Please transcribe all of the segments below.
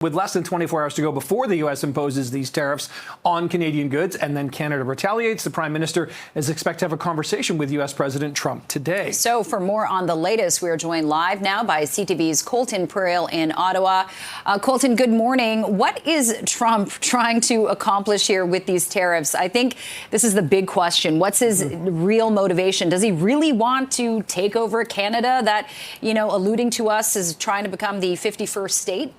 With less than 24 hours to go before the U.S. imposes these tariffs on Canadian goods and then Canada retaliates, the Prime Minister is expected to have a conversation with U.S. President Trump today. So for more on the latest, we are joined live now by CTV's Colton Prale in Ottawa. Colton, good morning. What is Trump trying to accomplish here with these tariffs? I think this is the big question. What's his real motivation? Does he really want to take over Canada that, alluding to us is trying to become the 51st state?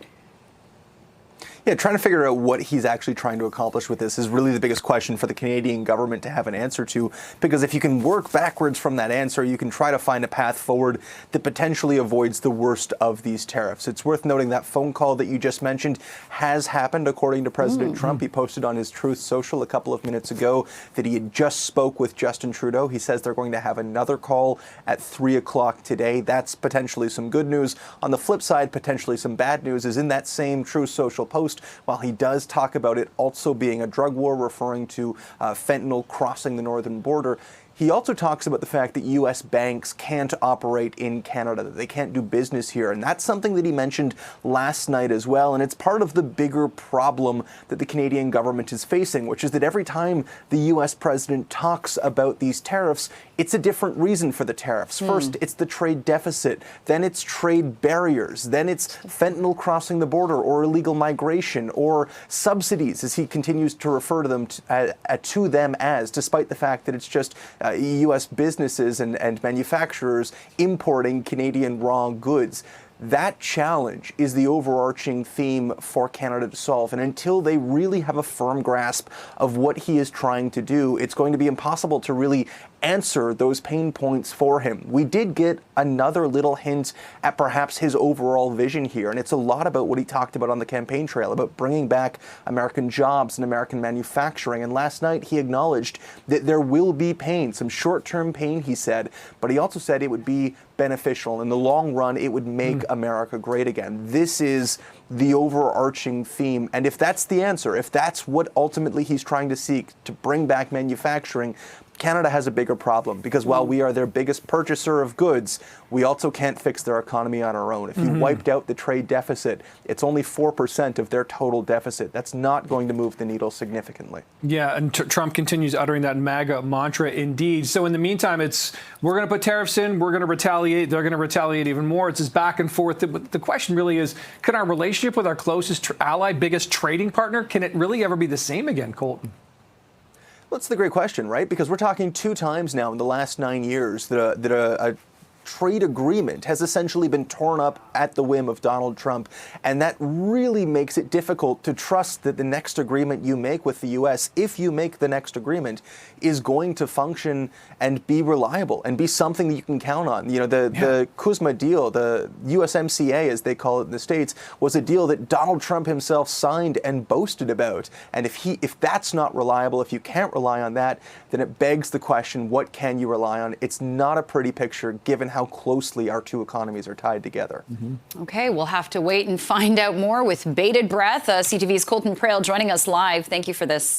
Yeah, trying to figure out what he's actually trying to accomplish with this is really the biggest question for the Canadian government to have an answer to, because if you can work backwards from that answer, you can try to find a path forward that potentially avoids the worst of these tariffs. It's worth noting that phone call that you just mentioned has happened, according to President Trump. He posted on his Truth Social a couple of minutes ago that he had just spoke with Justin Trudeau. He says they're going to have another call at 3 o'clock today. That's potentially some good news. On the flip side, potentially some bad news is in that same Truth Social post, while he does talk about it also being a drug war, referring to fentanyl crossing the northern border, he also talks about the fact that U.S. banks can't operate in Canada, that they can't do business here. And that's something that he mentioned last night as well. And it's part of the bigger problem that the Canadian government is facing, which is that every time the U.S. president talks about these tariffs, it's a different reason for the tariffs. First, it's the trade deficit. Then it's trade barriers. Then it's fentanyl crossing the border or illegal migration or subsidies, as he continues to refer to them as, despite the fact that it's just U.S. businesses and manufacturers importing Canadian raw goods. That challenge is the overarching theme for Canada to solve. And until they really have a firm grasp of what he is trying to do, it's going to be impossible to really answer those pain points for him. We did get another little hint at perhaps his overall vision here, and it's a lot about what he talked about on the campaign trail, about bringing back American jobs and American manufacturing. And last night he acknowledged that there will be pain, some short-term pain, he said, but he also said it would be beneficial. In the long run, it would make America great again. This is the overarching theme. And if that's the answer, if that's what ultimately he's trying to seek, to bring back manufacturing, Canada has a bigger problem, because while we are their biggest purchaser of goods, we also can't fix their economy on our own. If you wiped out the trade deficit, it's only 4% of their total deficit. That's not going to move the needle significantly. Yeah, and Trump continues uttering that MAGA mantra indeed. So in the meantime, we're going to put tariffs in, we're going to retaliate, they're going to retaliate even more. It's this back and forth. But the question really is, can our relationship with our closest ally, biggest trading partner, can it really ever be the same again, Colton? Well, that's the great question, right? Because we're talking 2 times now in the last 9 years that a trade agreement has essentially been torn up at the whim of Donald Trump. And that really makes it difficult to trust that the next agreement you make with the U.S., if you make the next agreement, is going to function and be reliable and be something that you can count on. The CUSMA deal, the USMCA, as they call it in the States, was a deal that Donald Trump himself signed and boasted about. And if that's not reliable, if you can't rely on that, then it begs the question, what can you rely on? It's not a pretty picture, given how closely our two economies are tied together. Okay, we'll have to wait and find out more with bated breath. CTV's Colton Prale joining us live. Thank you for this.